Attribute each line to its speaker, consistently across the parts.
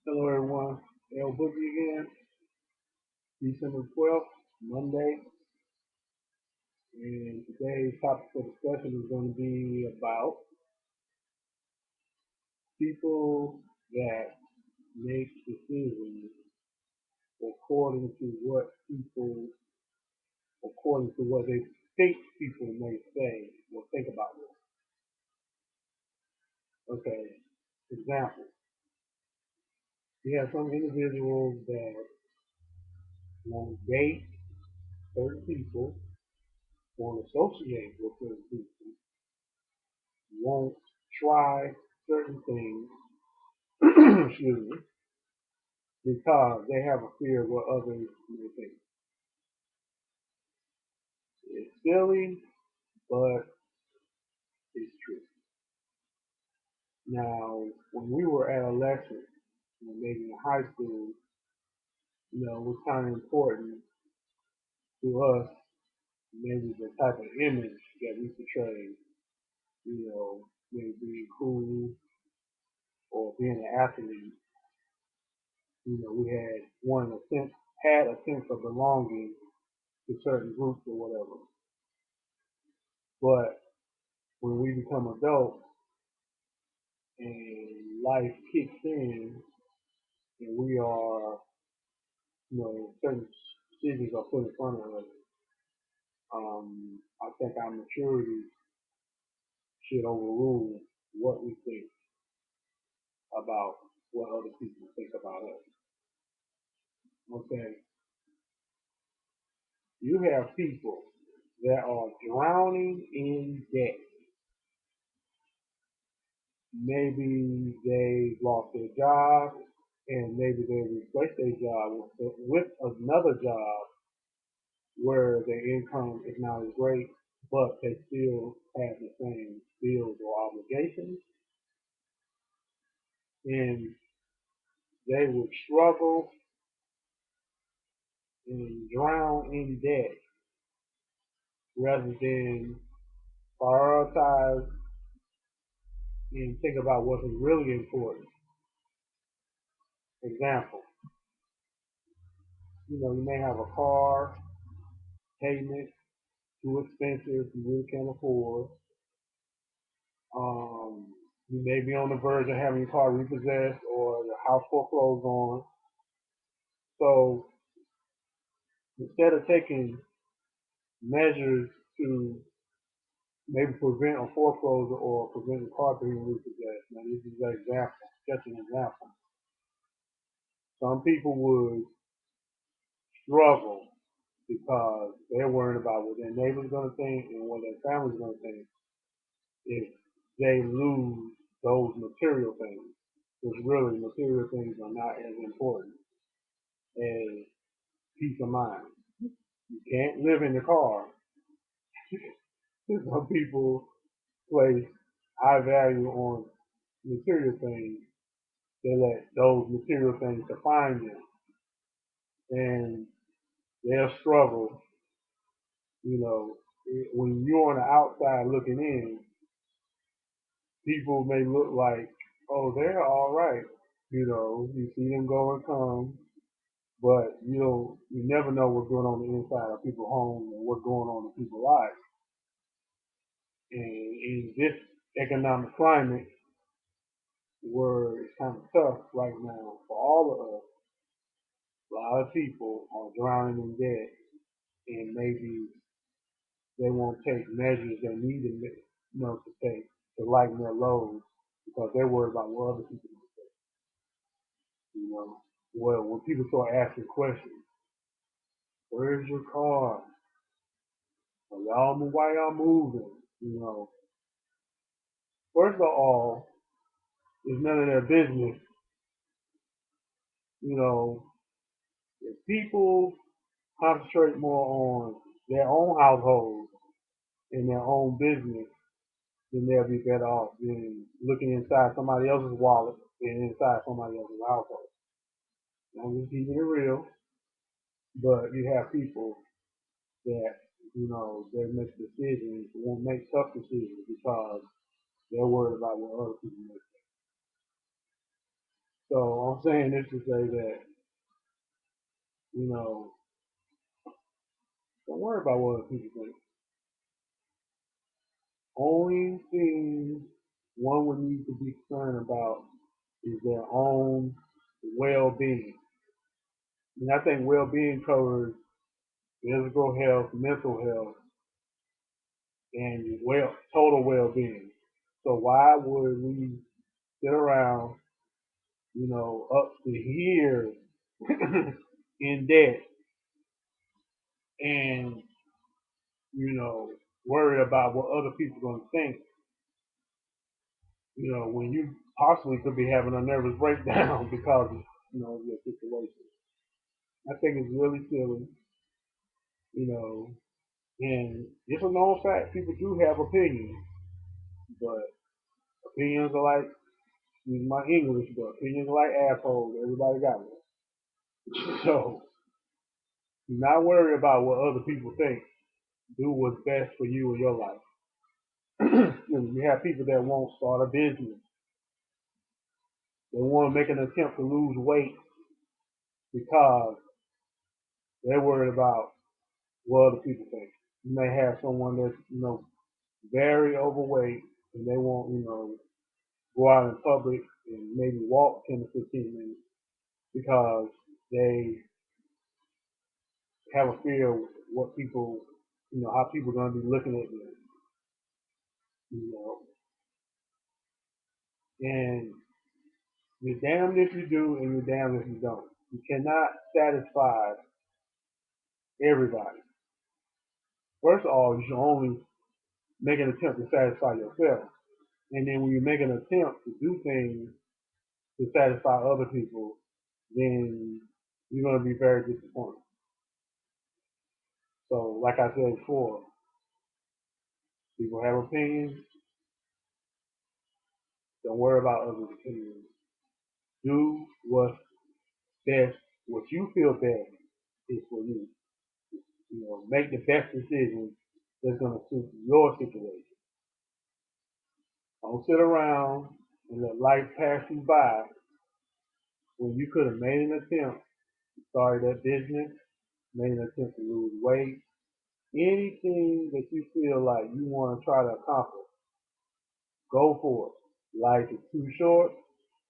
Speaker 1: Hello everyone, Boogie again, December 12th, Monday, and today's topic for discussion is going to be about people that make decisions according to what people, according to what they think people may say or think about them. Okay, example, you have some individuals that want to date certain people, want to associate with certain people, won't try certain things, excuse me, because they have a fear of what others may think. It's silly, but it's true. Now, when we were adolescents, maybe in high school, it was kind of important to us, maybe the type of image that we portray, maybe being cool or being an athlete. We had a sense of belonging to certain groups or whatever. But when we become adults and life kicks in and we are, certain decisions are put in front of us, I think our maturity should overrule what we think about what other people think about us. Okay, you have people that are drowning in debt. Maybe they lost their job and maybe they replaced their job with another job where their income is not as great, but they still have the same bills or obligations, and they would struggle and drown in debt rather than prioritize and think about what's really important. Example, you may have a car payment too expensive, you really can't afford. Um, you may be on the verge of having your car repossessed or your house foreclosed on. So instead of taking measures to maybe prevent a foreclosure or prevent a car being repossessed. Now, this is an example, just an example. Some people would struggle because they're worried about what their neighbor's going to think and what their family's going to think if they lose those material things. Because really, material things are not as important as peace of mind. You can't live in the car. Some people place high value on material things. They let those material things define them, and they'll struggle. When you're on the outside looking in, people may look like, oh, they're all right. You see them go and come, but you never know what's going on the inside of people's homes and what's going on in people's lives. And in this economic climate, where it's kind of tough right now for all of us, a lot of people are drowning in debt, and maybe they won't take measures they need to take to lighten their load because they're worried about what other people will say. Well, when people start asking questions, where's your car? Why y'all moving? First of all, it's none of their business. You know, if people concentrate more on their own household and their own business, then they'll be better off than looking inside somebody else's wallet and inside somebody else's household. I'm just keeping it real, but you have people that, they make decisions, won't make tough decisions because they're worried about what other people make. So I'm saying this to say that, you know, don't worry about what other people think. Only thing one would need to be concerned about is their own well-being. And I think well-being covers physical health, mental health, and total well-being. So why would we sit around, up to here in debt and, you know, worry about what other people are going to think, when you possibly could be having a nervous breakdown because of, your situation. I think it's really silly, you know, and it's a known fact people do have opinions, but opinions are like, use my English, but opinions are like assholes. Everybody got one. So, do not worry about what other people think. Do what's best for you in your life. You have people that won't start a business. They want to make an attempt to lose weight because they're worried about what other people think. You may have someone that's, very overweight and they won't, go out in public and maybe walk 10 to 15 minutes because they have a fear of what people, how people are going to be looking at them, you know. And you're damned if you do and you're damned if you don't. You cannot satisfy everybody. First of all, you should only make an attempt to satisfy yourself. And then when you make an attempt to do things to satisfy other people, then you're going to be very disappointed. So, like I said before, people have opinions. Don't worry about others' opinions. Do what's best, what you feel best is for you. Make the best decision that's going to suit your situation. Don't sit around and let life pass you by when you could have made an attempt to start that business, made an attempt to lose weight, anything that you feel like you want to try to accomplish, go for it. Life is too short.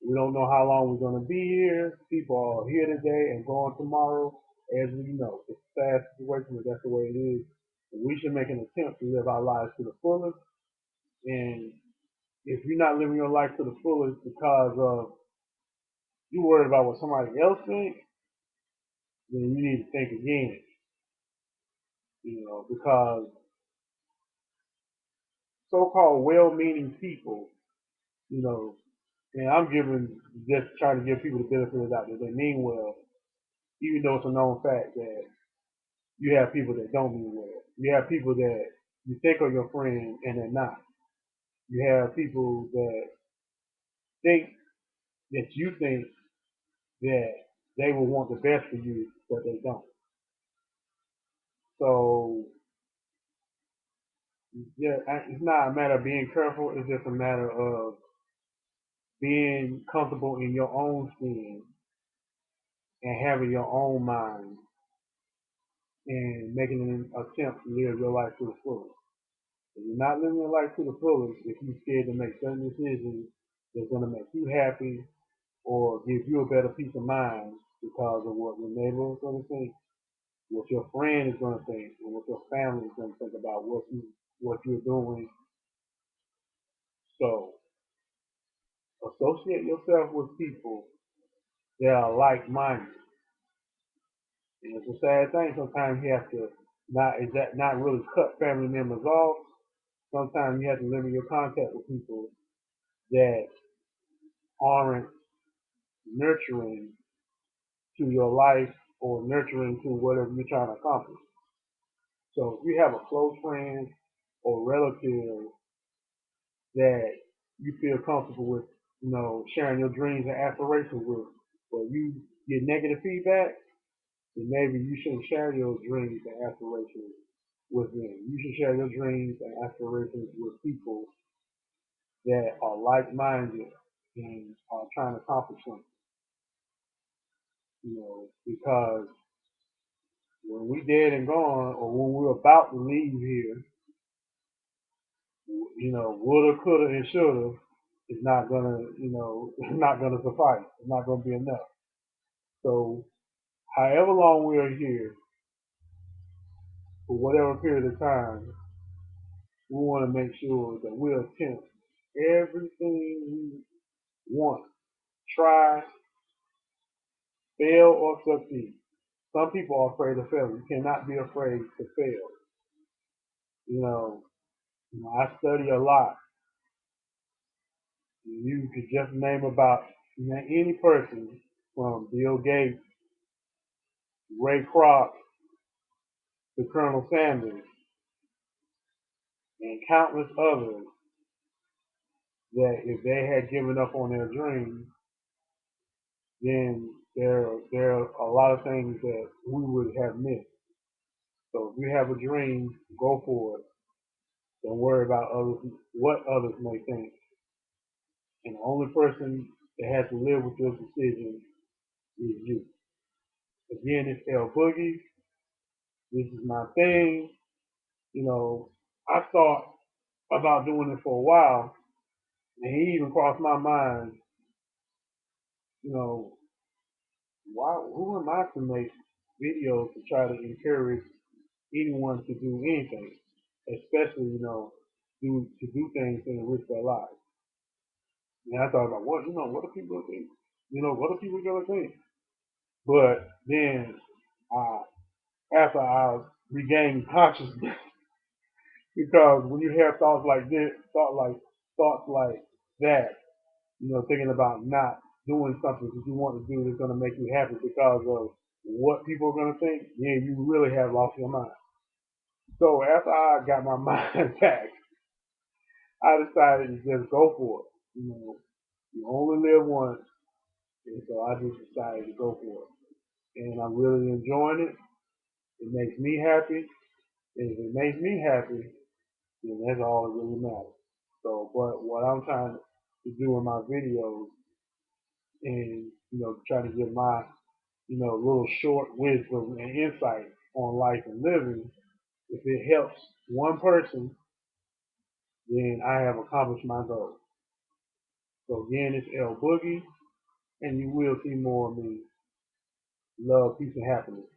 Speaker 1: We don't know how long we're going to be here. People are here today and gone tomorrow. As we know, it's a sad situation, but that's the way it is. And we should make an attempt to live our lives to the fullest. And if you're not living your life to the fullest because of you worried about what somebody else thinks, then you need to think again. Because so-called well-meaning people, you know, and I'm giving just trying to give people the benefit of the doubt that they mean well, even though it's a known fact that you have people that don't mean well. You have people that you think are your friend and they're not. You have people that think that you think that they will want the best for you, but they don't. So yeah, it's not a matter of being careful. It's just a matter of being comfortable in your own skin and having your own mind and making an attempt to live your life to the fullest. If you're not living your life to the fullest, if you're scared to make certain decisions that's going to make you happy or give you a better peace of mind because of what your neighbor is going to think, what your friend is going to think, and what your family is going to think about what you're doing. So associate yourself with people that are like-minded. And it's a sad thing. Sometimes you have to not really cut family members off. Sometimes you have to limit your contact with people that aren't nurturing to your life or nurturing to whatever you're trying to accomplish. So if you have a close friend or relative that you feel comfortable with, sharing your dreams and aspirations with, but you get negative feedback, then maybe you shouldn't share your dreams and aspirations with them. You should share your dreams and aspirations with people that are like-minded and are trying to accomplish something. because when we dead and gone, or when we're about to leave here, woulda, coulda, and shoulda is not gonna, it's not gonna suffice. It's not gonna be enough. So, however long we are here, for whatever period of time, we want to make sure that we attempt everything we want, try, fail, or succeed. Some people are afraid of failure. You cannot be afraid to fail. You know, I study a lot. You could just name about any person from Bill Gates, Ray Kroc, to Colonel Sanders, and countless others that if they had given up on their dreams, then there are a lot of things that we would have missed. So if you have a dream, go for it. Don't worry about others, what others may think. And the only person that has to live with this decision is you. Again, it's L Boogie. This is my thing. I thought about doing it for a while, and he even crossed my mind. You know, why? Who am I to make videos to try to encourage anyone to do anything, especially to do things and risk their lives? And I thought about what do people think? What are people gonna think? But then, after I regained consciousness, because when you have thoughts like this, thoughts like that, thinking about not doing something that you want to do that's gonna make you happy because of what people are gonna think, then you really have lost your mind. So after I got my mind back, I decided to just go for it. You only live once, and so I just decided to go for it. And I'm really enjoying it. It makes me happy. And if it makes me happy, then that's all that really matters. So, but what I'm trying to do in my videos and, try to give my, little short wisdom and insight on life and living, if it helps one person, then I have accomplished my goal. So again, it's L Boogie, and you will see more of me. Love, peace, and happiness.